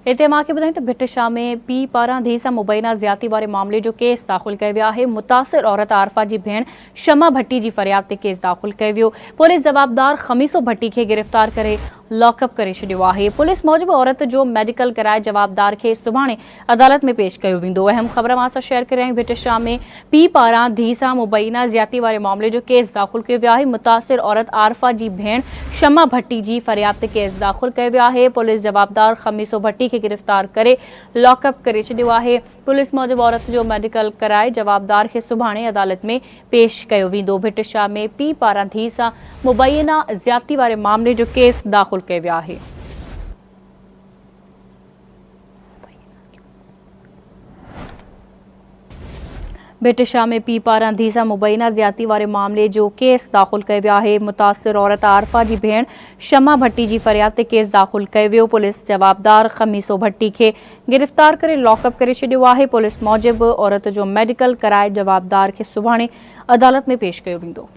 हिते मूंखे ॿुधाईं त भिट शाह में पीउ पारां धीउ सां मुबैना ज़्यादती वारे मामले जो केस दाख़िल कयो वियो आहे। मुतासिर औरत आरफा जी भेण शमा भट्टी जी फरियाद ते केस दाख़िल कयो वियो। पुलिस जवाबदार खमीसो भट्टी खे गिरफ़्तार करे लॉकअप करे छॾियो आहे। पुलिस मूजिबि औरत जो मेडिकल कराए जवाबदार खे सुभाणे अदालत में पेश कयो वेंदो। अहम ख़बर मां सां शेयर करे रहियूं। भिट शाह में पीउ पारां धीउ सां मुबैना ज़्यादती वारे मामले जो केस दाख़िल कयो वियो आहे। मुतासिर औरत आरफा जी भेण शमा भट्टी जी फरियाद ते केस दाख़िल कयो वियो आहे। पुलिस जवाबदार खमीसो भट्टी खे गिरफ़्तार करे लॉकअप करे छॾियो आहे। पुलिस मूजिबि औरत जो मेडिकल कराए जवाबदार खे सुभाणे अदालत में पेश कयो वेंदो। भिट शाह में पीउ पारां धीउ सां मुबैना ज़्यादती वारे मामले जो केस दाख़िल कयो वियो आहे। भिट शाह में पीउ पारां धीउ सां मुबैना ज़्यादती वारे मामले जो केस दाख़िल कयो वियो आहे। मुतासिर औरत आरफा जी भेण शमा भट्टी जी फरियाद ते केस दाख़िल कयो वियो। पुलिस जवाबदार खमीसो भट्टी खे गिरफ़्तार करे लॉकअप करे छॾियो आहे। पुलिस मूजिबि औरत जो मेडिकल कराए जवाबदार खे सुभाणे अदालत में पेश कयो वेंदो।